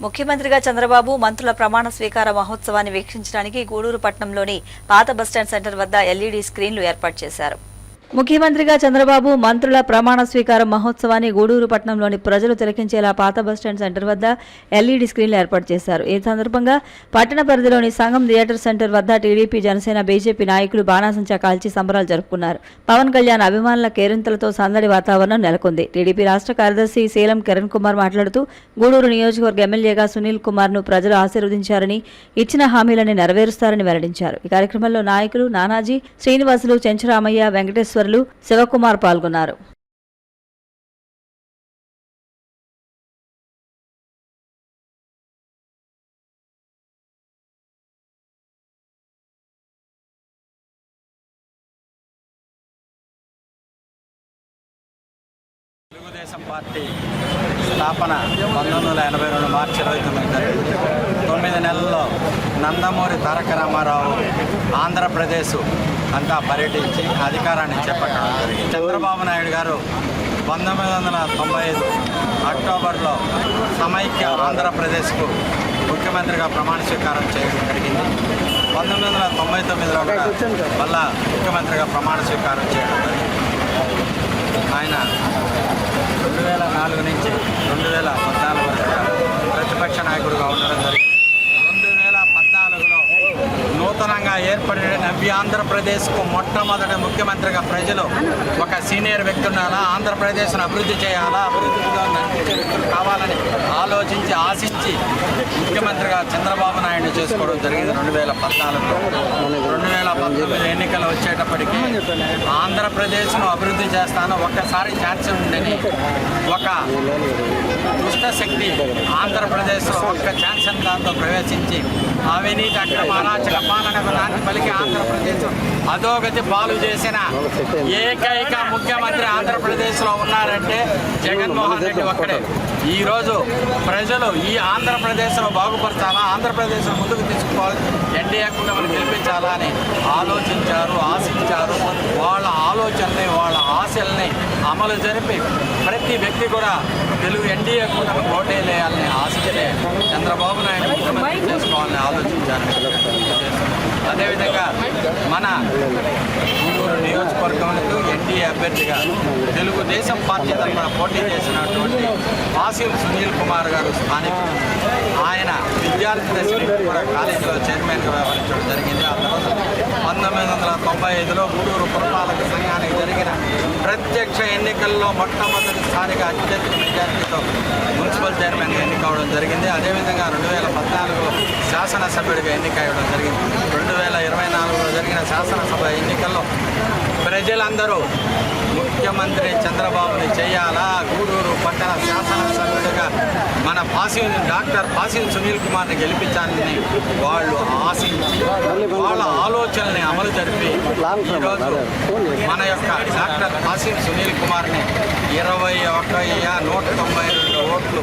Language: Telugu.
ముఖ్యమంత్రిగా చంద్రబాబు మంత్రుల ప్రమాణ స్వీకార మహోత్సవాన్ని వీక్షించడానికి గూడూరు పట్టణంలోని పాత బస్టాండ్ సెంటర్ వద్ద ఎల్ఈడీ స్క్రీన్లు ఏర్పాటు చేశారు. ముఖ్యమంత్రిగా చంద్రబాబు మంత్రుల ప్రమాణ స్వీకార మహోత్సవాన్ని గూడూరు పట్టణంలోని ప్రజలు తిలకించేలా పాత బస్టాండ్ సెంటర్ వద్ద ఎల్ఈడీ స్క్రీన్లు ఏర్పాటు చేశారు. ఈ సందర్భంగా పట్టణ పరిధిలోని సంఘం థియేటర్ సెంటర్ వద్ద టీడీపీ, జనసేన, బీజేపీ నాయకులు బాణాసంచా కాల్చి సంబరాలు జరుపుకున్నారు. పవన్ కళ్యాణ్ అభిమానుల కేరింతలతో సందడి వాతావరణం నెలకొంది. టీడీపీ రాష్ట్ర కార్యదర్శి శీలం కిరణ్ కుమార్ మాట్లాడుతూ గూడూరు నియోజకవర్గ ఎమ్మెల్యేగా సునీల్ కుమార్ ను ప్రజలు ఆశీర్వదించారని, ఇచ్చిన హామీలను నెరవేరుస్తారని వెల్లడించారు. ఈ కార్యక్రమంలో నాయకులు నానాజీ, శ్రీనివాసులు, చెంచురామయ్య, వెంకటేశ్వర, శివకుమార్ పాల్గొన్నారు. తెలుగుదేశం పార్టీ స్థాపన 1982 మార్చి 29 జరిగింది. 9 నెలల్లో నందమూరి తారక రామారావు ఆంధ్రప్రదేశ్ అంతా పర్యటించి అధికారాన్ని చేపట్టడం జరిగింది. చంద్రబాబు నాయుడు గారు 1995 అక్టోబర్లో సమైక్య ఆంధ్రప్రదేశ్కు ముఖ్యమంత్రిగా ప్రమాణ స్వీకారం చేయడం జరిగింది. 1999లో కూడా మళ్ళా ముఖ్యమంత్రిగా ప్రమాణ స్వీకారం చేయడం జరిగింది. ఆయన 2004 నుంచి 2014 వరకు ప్రతిపక్ష నాయకుడిగా ఉండడం జరిగింది. 2014లో నూతనంగా ఏర్పడిన నవ్య ఆంధ్రప్రదేశ్కు మొట్టమొదటి ముఖ్యమంత్రిగా ప్రజలు ఒక సీనియర్ వ్యక్తి ఉండాలా, ఆంధ్రప్రదేశ్ను అభివృద్ధి చేయాలా, అభివృద్ధిలో నడిపించే వ్యక్తులు కావాలని ఆలోచించి ఆశించి ముఖ్యమంత్రిగా చంద్రబాబు నాయుడు చేసుకోవడం జరిగింది. 2014లో 2019 ఎన్నికలు వచ్చేటప్పటికీ ఆంధ్రప్రదేశ్ను అభివృద్ధి చేస్తాను, ఒక్కసారి ఛాన్స్ ఉందని ఒక దుష్టశక్తి ఆంధ్రప్రదేశ్లో ఒక్క ఛాన్స్ దాంతో ప్రవేశించి అవినీతి అక్రమ అరాచక పాలనకు నాటి పలికి ఆంధ్రప్రదేశ్ అధోగతి పాలు చేసిన ఏకైక ముఖ్యమంత్రి ఆంధ్రప్రదేశ్లో ఉన్నారంటే జగన్మోహన్ రెడ్డి ఒక్కడే. ఈరోజు ప్రజలు ఈ ఆంధ్రప్రదేశ్ను బాగుపరచాలా, ఆంధ్రప్రదేశ్ను ముందుకు తీసుకుపోవాలి, ఎన్డీఏ కూటమిని గెలిపించాలా అని ఆలోచించారు, ఆశించారు. వాళ్ళ ఆలోచనని, వాళ్ళ ఆశల్ని అమలు జరిపి ప్రతి వ్యక్తి కూడా తెలుగు ఎన్డీఏ కూటమి ఓటేయాలని ఆశించలే చంద్రబాబు నాయుడు ముఖ్యమంత్రి చేసుకోవాలని ఆలోచించారని. అదేవిధంగా మన గూడూరు నియోజకవర్గంలో ఎన్డీఏ అభ్యర్థిగా తెలుగుదేశం పార్టీ తరఫున పోటీ చేసినటువంటి పాసిల్ సునీల్ కుమార్ గారు స్థానికులు. ఆయన విద్యార్థి దశని కూడా కాలేజీలో చైర్మన్గా వ్యవహరించడం జరిగింది. ఆ తర్వాత 1995లో గూడూరు పురపాలక సంఘానికి జరిగిన ప్రత్యక్ష ఎన్నికల్లో మొట్టమొదటిసారిగా అత్యధిక మెజార్టీతో మున్సిపల్ చైర్మన్గా ఎన్నికవడం జరిగింది. అదేవిధంగా 2014లో శాసనసభ్యుడిగా ఎన్నికయ్యడం జరిగింది. 2024లో జరిగిన శాసనసభ ఎన్నికల్లో ప్రజలందరూ ముఖ్యమంత్రి చంద్రబాబుని చేయాలా, గూడూరు పట్టణ శాసనసభ్యుడిగా మన డాక్టర్ పాసిల్ సునీల్ కుమార్ని గెలిపించాలని వాళ్ళు ఆశించి వాళ్ళ ఆలోచనల్ని అమలు జరిపి ఈరోజు మన యొక్క డాక్టర్ పాసిల్ సునీల్ కుమార్ని 21,192 ఓట్లు